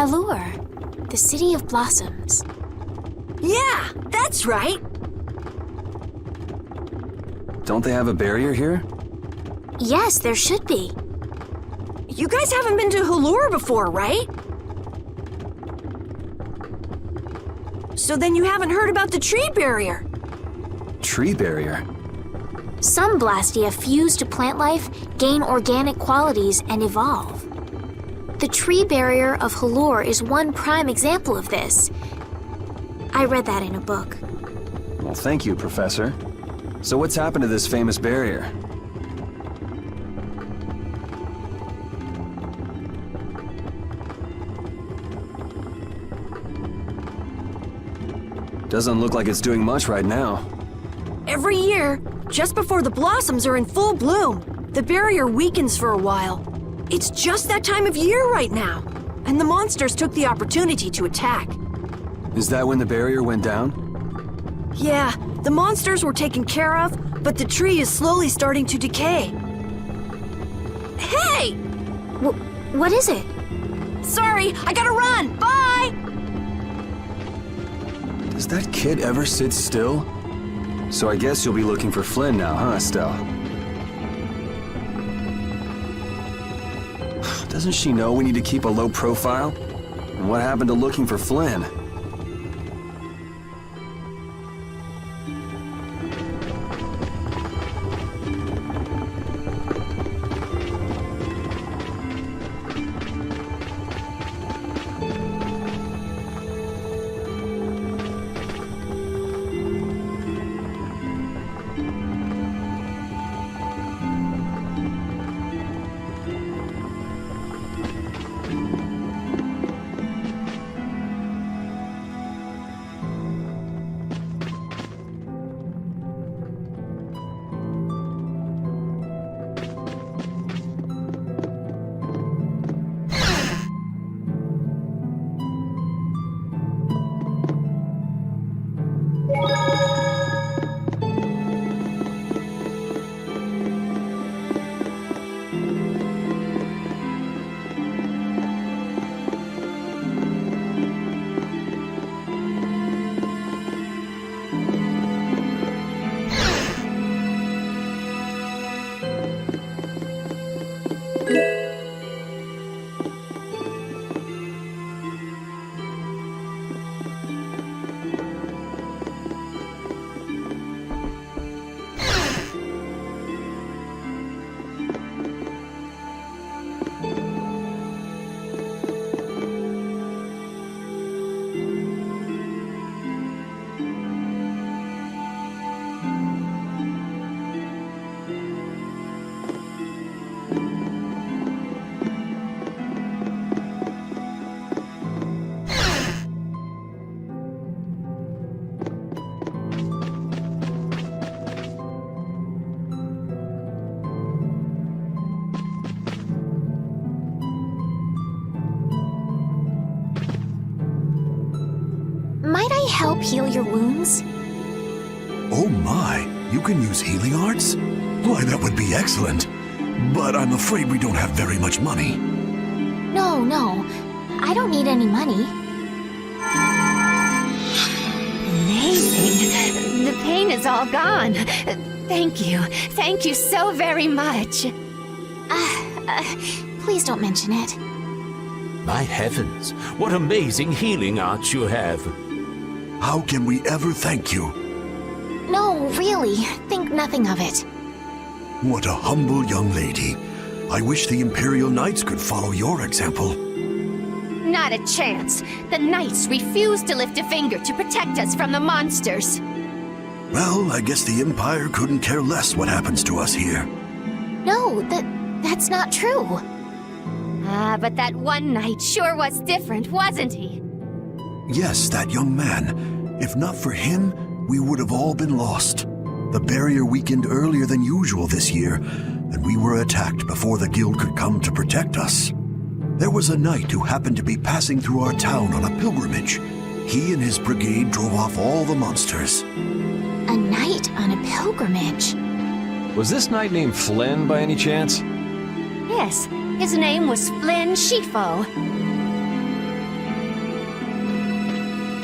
Falloir, the city of blossoms. Yeah, that's right. Don't they have a barrier here? Yes, there should be. You guys haven't been to Falloir before, right? So then you haven't heard about the tree barrier. Tree barrier? Some blastia fuse to plant life, gain organic qualities, and evolve. The tree barrier of Falloir is one prime example of this. I read that in a book. Well, thank you, Professor. So what's happened to this famous barrier? Doesn't look like it's doing much right now. Every year, just before the blossoms are in full bloom, the barrier weakens for a while. It's just that time of year right now, and the monsters took the opportunity to attack. Is that when the barrier went down? Yeah, the monsters were taken care of, but the tree is slowly starting to decay. Hey! What is it? Sorry, I gotta run! Bye! Does that kid ever sit still? So I guess you'll be looking for Flynn now, huh, Estelle? Doesn't she know we need to keep a low profile? And what happened to looking for Flynn? Might I help heal your wounds? Oh my, you can use healing arts? Why, that would be excellent. But I'm afraid we don't have very much money. No, I don't need any money. Amazing. The pain is all gone. Thank you so very much. Please don't mention it. My heavens, what amazing healing arts you have. How can we ever thank you? No, really, think nothing of it. What a humble young lady. I wish the Imperial Knights could follow your example. Not a chance. The Knights refuse to lift a finger to protect us from the monsters. Well, I guess the Empire couldn't care less what happens to us here. No, that's not true. But that one knight sure was different, wasn't he? Yes, that young man. If not for him, we would have all been lost. The barrier weakened earlier than usual this year, and we were attacked before the guild could come to protect us. There was a knight who happened to be passing through our town on a pilgrimage. He and his brigade drove off all the monsters. A knight on a pilgrimage. Was this knight named Flynn by any chance? Yes, his name was Flynn Shifo.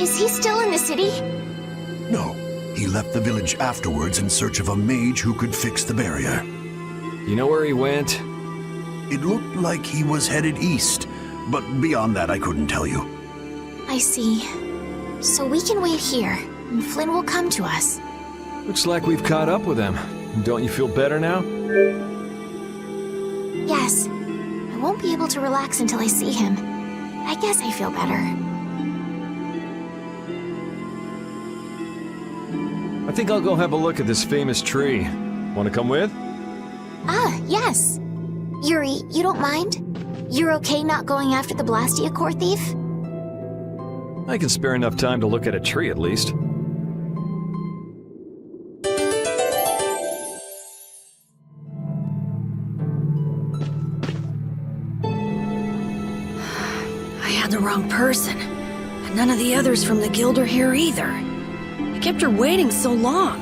Is he still in the city? No, he left the village afterwards in search of a mage who could fix the barrier. You know where he went? It looked like he was headed east, but beyond that I couldn't tell you. I see. So we can wait here, and Flynn will come to us. Looks like we've caught up with him. Don't you feel better now? Yes. I won't be able to relax until I see him. I guess I feel better. I think I'll go have a look at this famous tree. Want to come with? Ah, yes. Yuri, you don't mind? You're okay not going after the Blastia core thief? I can spare enough time to look at a tree at least. I had the wrong person. And none of the others from the guild are here either. I kept her waiting so long.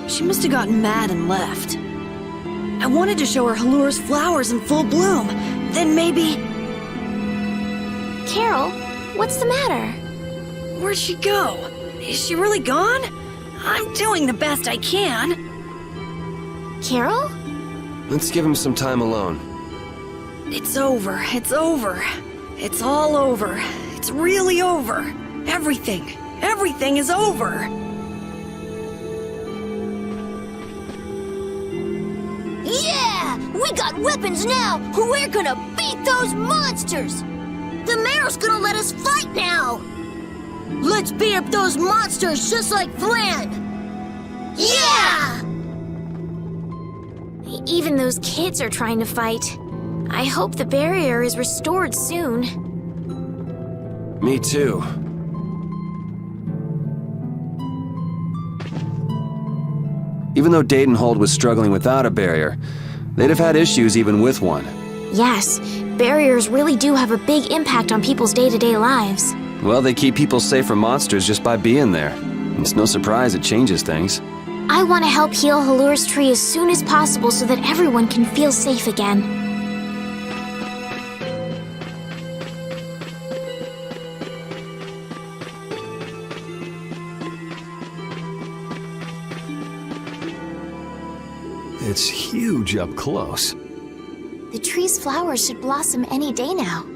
She must have gotten mad and left. I wanted to show her Halur's flowers in full bloom. Then maybe... Carol, what's the matter? Where'd she go? Is she really gone? I'm doing the best I can. Carol? Let's give him some time alone. It's over. It's over. It's all over. It's really over. Everything. Everything is over. Yeah! We got weapons now! We're gonna beat those monsters! The mayor's gonna let us fight now! Let's beat up those monsters just like Flynn! Yeah! Even those kids are trying to fight. I hope the barrier is restored soon. Me too. Even though Dadenhold was struggling without a barrier, they'd have had issues even with one. Yes, barriers really do have a big impact on people's day-to-day lives. Well, they keep people safe from monsters just by being there. It's no surprise it changes things. I want to help heal Halur's tree as soon as possible so that everyone can feel safe again. It's huge up close. The tree's flowers should blossom any day now.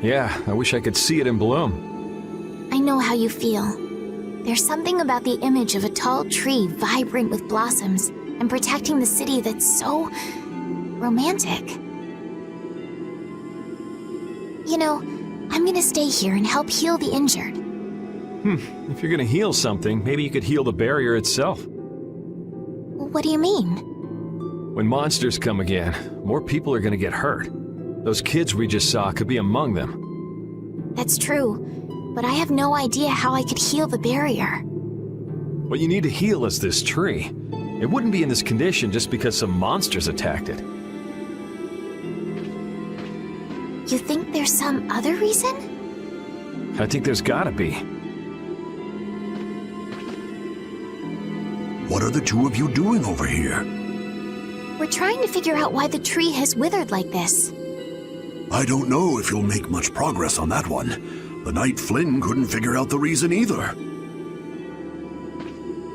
Yeah, I wish I could see it in bloom. I know how you feel. There's something about the image of a tall tree vibrant with blossoms and protecting the city that's so romantic. You know, I'm gonna stay here and help heal the injured. If you're gonna heal something, maybe you could heal the barrier itself. What do you mean? When monsters come again, more people are gonna get hurt. Those kids we just saw could be among them. That's true, but I have no idea how I could heal the barrier. What you need to heal is this tree. It wouldn't be in this condition just because some monsters attacked it. You think there's some other reason? I think there's gotta be. What are the two of you doing over here? We're trying to figure out why the tree has withered like this. I don't know if you'll make much progress on that one. The night Flynn couldn't figure out the reason either.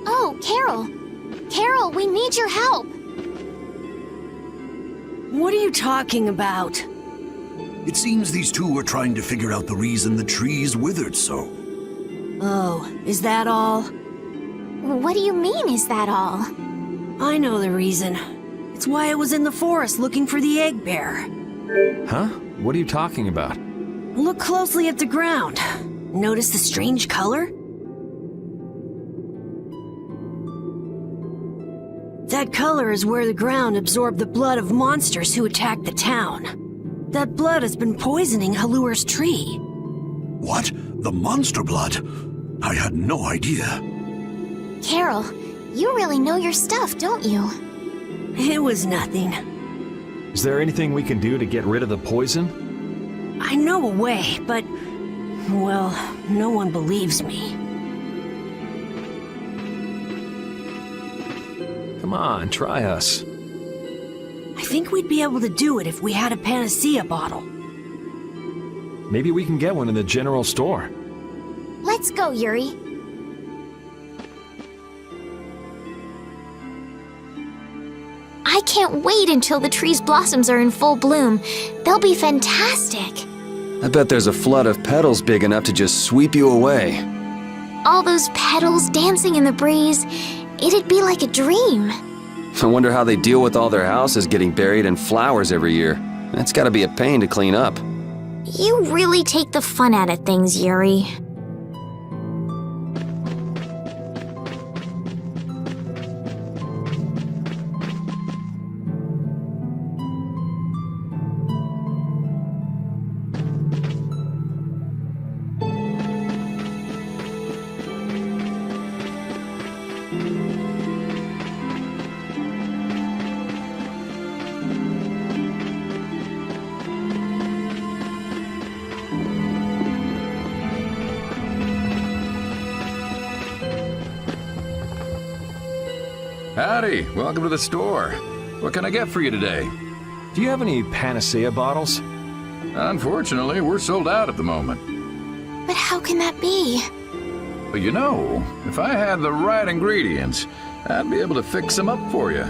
Oh, Carol! Carol, we need your help! What are you talking about? It seems these two are trying to figure out the reason the tree's withered so. Oh, is that all? What do you mean, is that all? I know the reason. It's why I was in the forest looking for the egg bear. Huh? What are you talking about? Look closely at the ground. Notice the strange color? That color is where the ground absorbed the blood of monsters who attacked the town. That blood has been poisoning Halur's tree. What? The monster blood? I had no idea. Carol, you really know your stuff, don't you? It was nothing. Is there anything we can do to get rid of the poison? I know a way, but... well, no one believes me. Come on, try us. I think we'd be able to do it if we had a Phantasia bottle. Maybe we can get one in the general store. Let's go, Yuri. I can't wait until the tree's blossoms are in full bloom. They'll be fantastic. I bet there's a flood of petals big enough to just sweep you away. All those petals dancing in the breeze, it'd be like a dream. I wonder how they deal with all their houses getting buried in flowers every year. That's gotta be a pain to clean up. You really take the fun out of things, Yuri. Howdy, welcome to the store. What can I get for you today? Do you have any Phantasia bottles? Unfortunately, we're sold out at the moment. But how can that be? But you know, if I had the right ingredients, I'd be able to fix them up for you.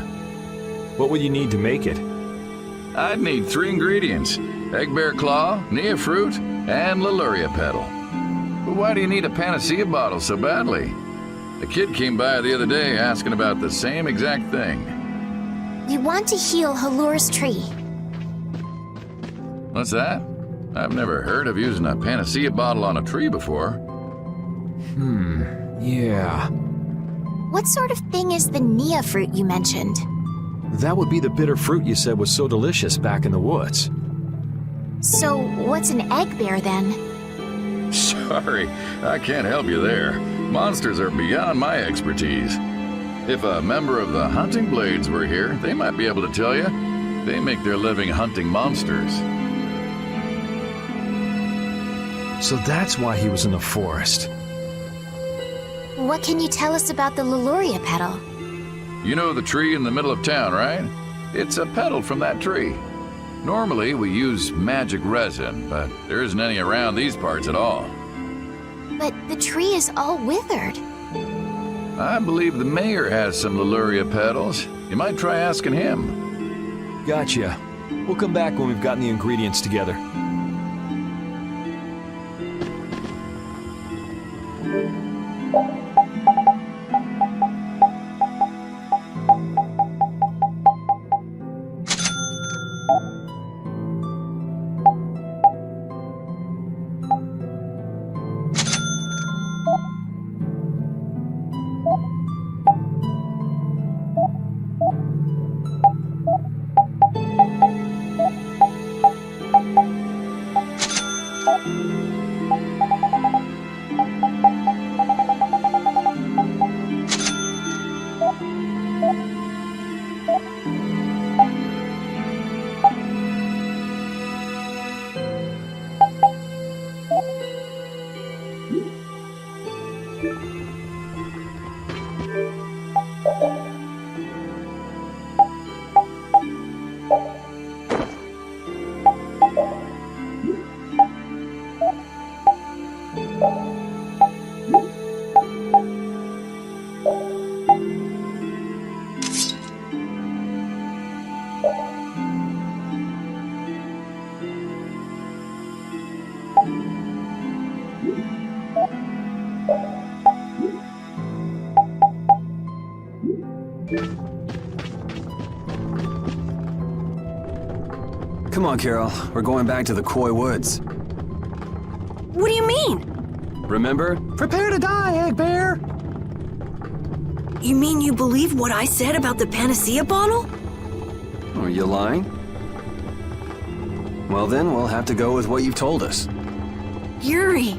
What would you need to make it? I'd need 3 ingredients: egg bear claw, nia fruit, and Leluria petal. But why do you need a Phantasia bottle so badly? A kid came by the other day asking about the same exact thing. We want to heal Halur's tree. What's that? I've never heard of using a Phantasia bottle on a tree before. Yeah. What sort of thing is the nia fruit you mentioned? That would be the bitter fruit you said was so delicious back in the woods. So, what's an egg bear then? Sorry, I can't help you there. Monsters are beyond my expertise. If a member of the hunting blades were here, they might be able to tell you. They make their living hunting monsters. So that's why he was in the forest. What can you tell us about the Leluria petal? You know the tree in the middle of town, right? It's a petal from that tree. Normally, we use magic resin, but there isn't any around these parts at all. But the tree is all withered. I believe the mayor has some Leluria petals. You might try asking him. Gotcha. We'll come back when we've gotten the ingredients together. Come on, Carol. We're going back to the Quoï woods. What do you mean? Remember? Prepare to die, Egg Bear! You mean you believe what I said about the Phantasia bottle? Are you lying? Well then, we'll have to go with what you've told us. Yuri.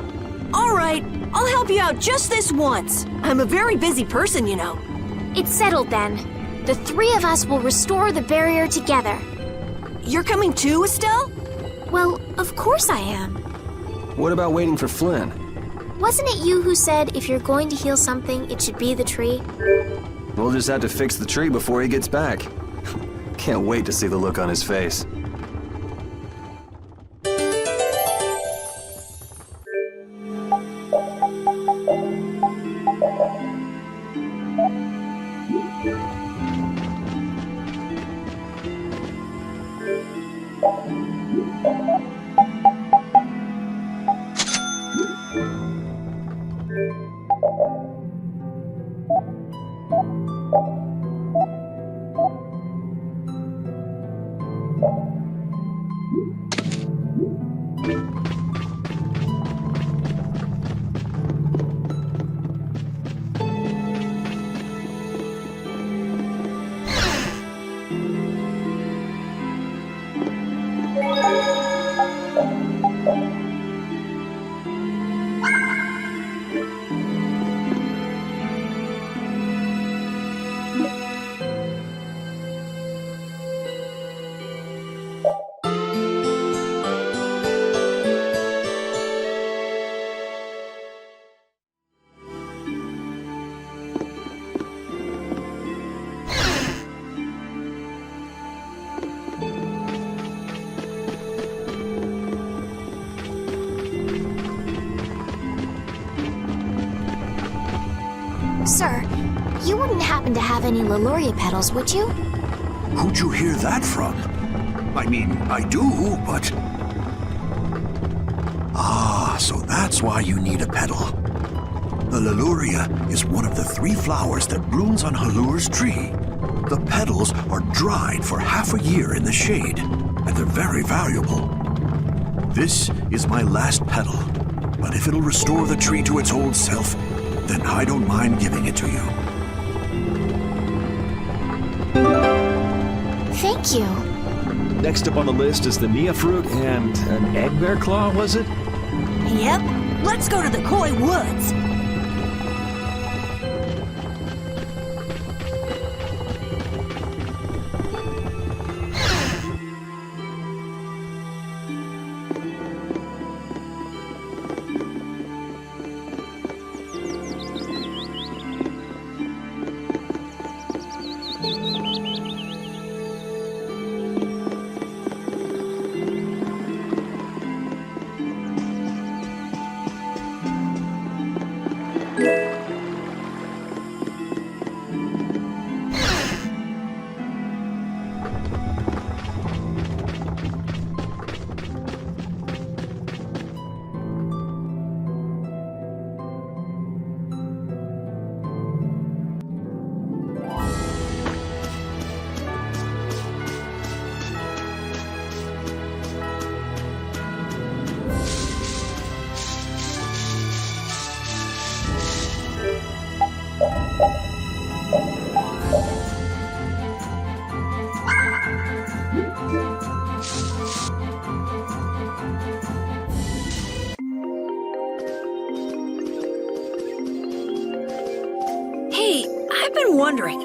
All right, I'll help you out just this once. I'm a very busy person, you know. It's settled then. The 3 of us will restore the barrier together. You're coming too, Estelle? Well, of course I am. What about waiting for Flynn? Wasn't it you who said if you're going to heal something, it should be the tree? We'll just have to fix the tree before he gets back. Can't wait to see the look on his face. Sir, you wouldn't happen to have any Leluria petals, would you? Who'd you hear that from? I mean, I do, but... Ah, so that's why you need a petal. The Leluria is one of the 3 flowers that blooms on Halur's tree. The petals are dried for half a year in the shade, and they're very valuable. This is my last petal, but if it'll restore the tree to its old self, then I don't mind giving it to you. Thank you. Next up on the list is the Nia fruit and an egg bear claw, was it? Yep. Let's go to the Quoï Woods. Wondering,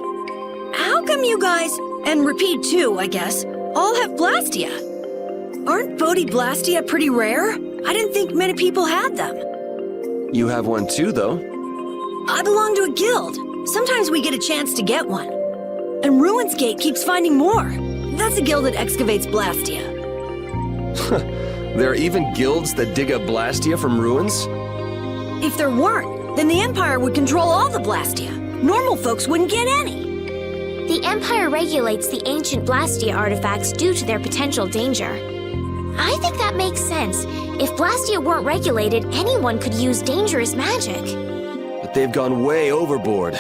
how come you guys, and Repeat too, I guess, all have Blastia? Aren't Blastia pretty rare? I didn't think many people had them. You have one too, though. I belong to a guild. Sometimes we get a chance to get one. And Ruins Gate keeps finding more. That's a guild that excavates Blastia. There are even guilds that dig up Blastia from ruins? If there weren't, then the Empire would control all the Blastia. Normal folks wouldn't get any. The Empire regulates the ancient Blastia artifacts due to their potential danger. I think that makes sense. If Blastia weren't regulated, anyone could use dangerous magic. But they've gone way overboard.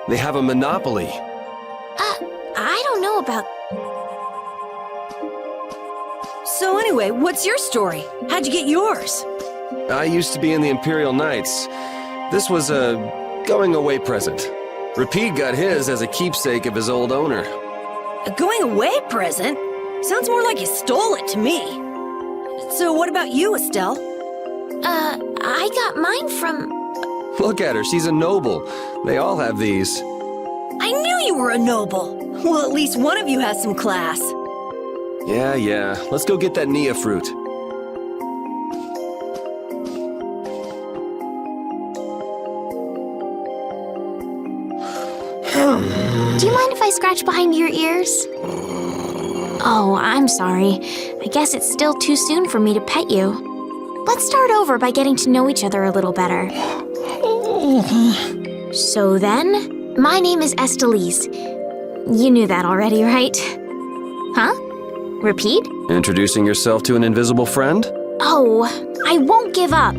They have a monopoly. I don't know about... So anyway, what's your story? How'd you get yours? I used to be in the Imperial Knights. This was a going-away present. Repeat got his as a keepsake of his old owner. A going-away present? Sounds more like you stole it to me. So what about you, Estelle? I got mine from... Look at her, she's a noble. They all have these. I knew you were a noble. Well, at least one of you has some class. Yeah. Let's go get that Nia fruit. Do you mind if I scratch behind your ears? Oh, I'm sorry. I guess it's still too soon for me to pet you. Let's start over by getting to know each other a little better. So then, my name is Estelise. You knew that already, right? Huh? Repeat? Introducing yourself to an invisible friend? Oh, I won't give up.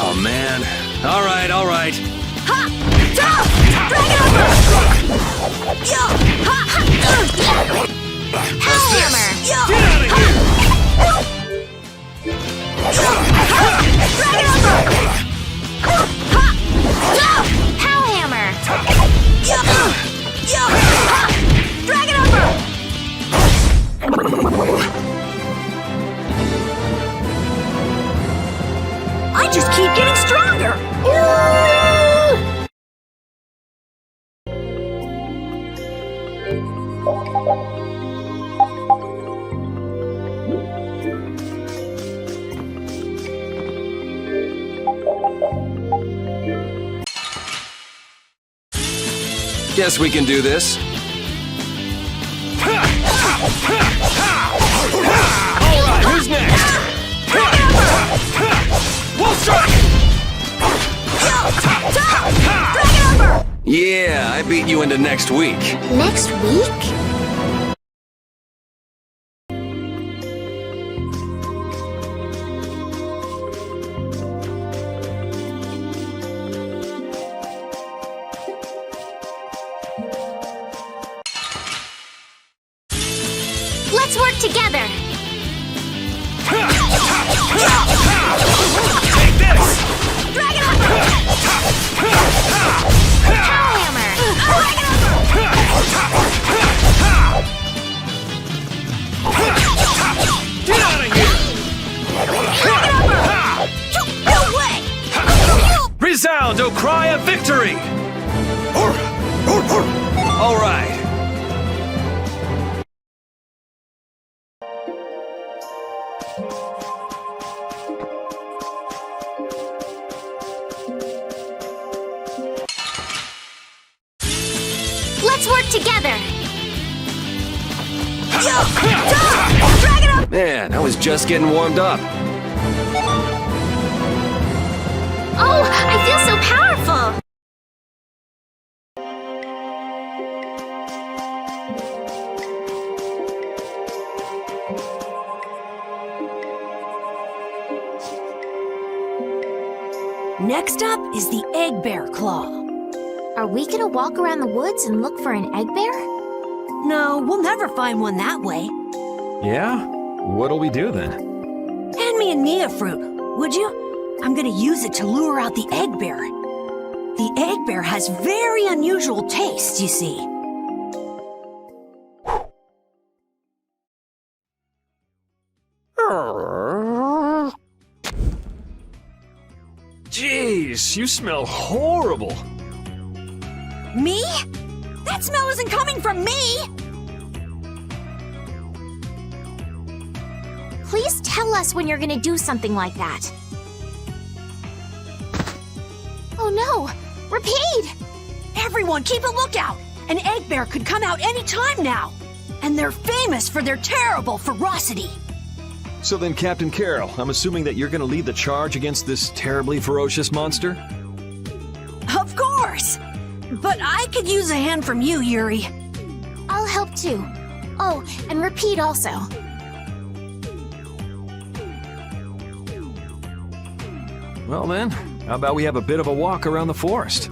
Oh, man. All right. Ha! Ta! Drag it over! Yo! Ha! Hellhammer! Yo! Get out of here! Drag it over! Ha! No! Hellhammer! Yo! Yo! Ha! Drag it over! I just keep getting stronger! Guess we can do this. All right, who's next? I beat you into next week. Next week? Let's work together! Take this! Dragon Upper! Power Hammer! Dragon Get out of here! No way! Resound, O cry of victory! All right. Let's work together! Man, I was just getting warmed up. Oh, I feel so powerful! Next up is the egg bear claw. Are we gonna walk around the woods and look for an egg bear? No, we'll never find one that way. Yeah? What'll we do then? Hand me a Nia fruit, would you? I'm gonna use it to lure out the egg bear. The egg bear has very unusual tastes, you see. Jeez, you smell horrible. Me? That smell isn't coming from me! Please tell us when you're gonna do something like that. Oh no! Repeat! Everyone, keep a lookout! An egg bear could come out any time now! And they're famous for their terrible ferocity! So then, Captain Carroll, I'm assuming that you're gonna lead the charge against this terribly ferocious monster? Of course! But I could use a hand from you, Yuri. I'll help too. Oh, and repeat also. Well then, how about we have a bit of a walk around the forest?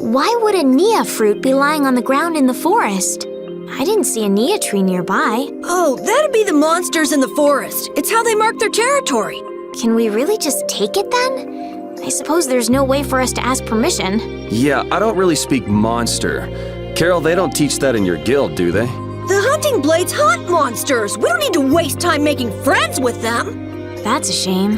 Why would a Nia fruit be lying on the ground in the forest? I didn't see a Nia tree nearby. Oh, that'd be the monsters in the forest. It's how they mark their territory. Can we really just take it then? I suppose there's no way for us to ask permission. Yeah, I don't really speak monster. Carol, they don't teach that in your guild, do they? The hunting blades hunt monsters. We don't need to waste time making friends with them. That's a shame.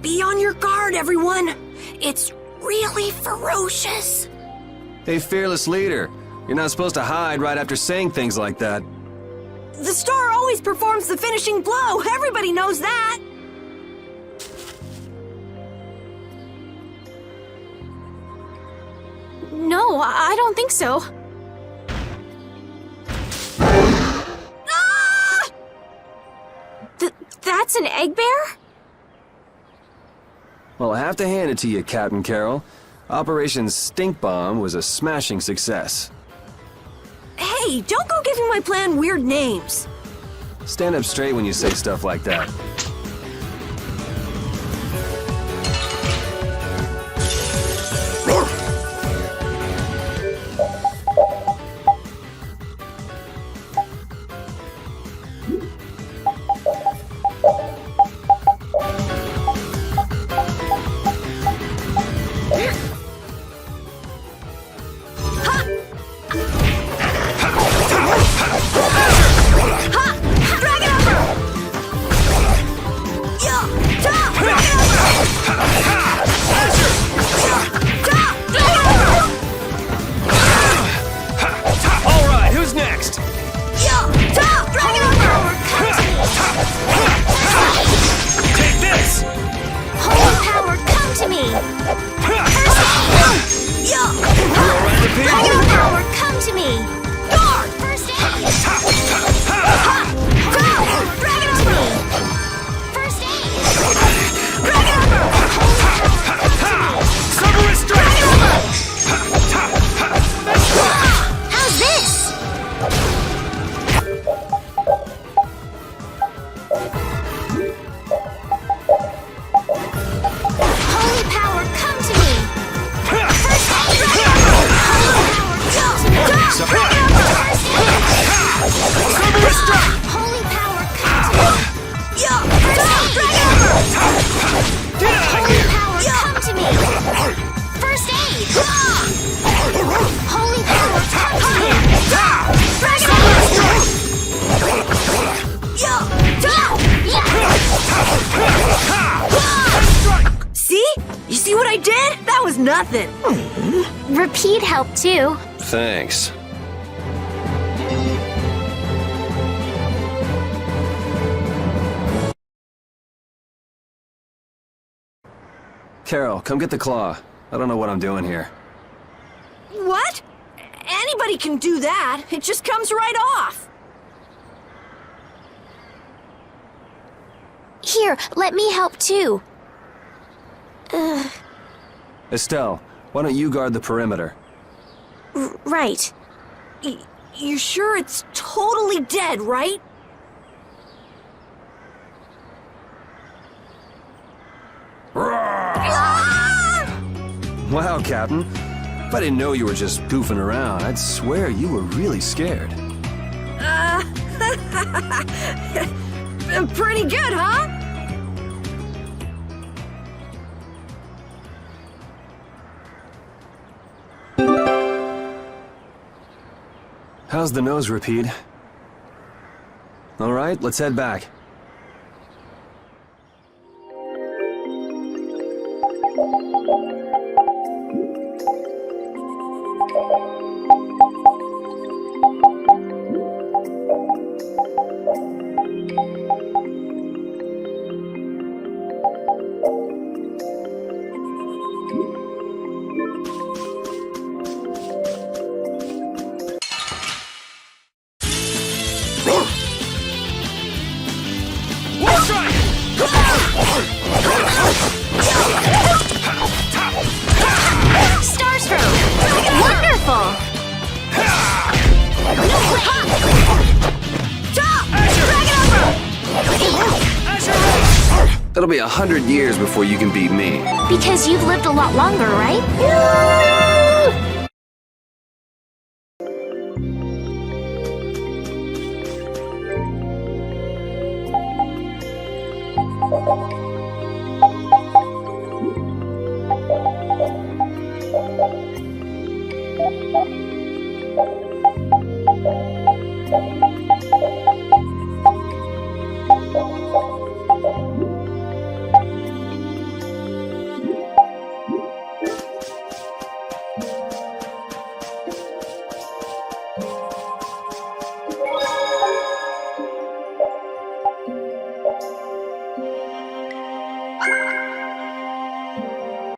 Be on your guard, everyone. It's really ferocious. Hey, fearless leader. You're not supposed to hide right after saying things like that. The star always performs the finishing blow. Everybody knows that. No, I don't think so. That's an egg bear? Well, I have to hand it to you, Captain Carroll. Operation Stink Bomb was a smashing success. Hey, don't go giving my plan weird names. Stand up straight when you say stuff like that. Nothing. Repeat helped too. Thanks. Carol, come get the claw. I don't know what I'm doing here. What? Anybody can do that. It just comes right off. Here, let me help too. Estelle, why don't you guard the perimeter? Right. You sure it's totally dead, right? Wow, Captain. If I didn't know you were just goofing around, I'd swear you were really scared. Pretty good, huh? How's the nose, Rapide? All right, let's head back. It'll be 100 years before you can beat me. Because you've lived a lot longer, right?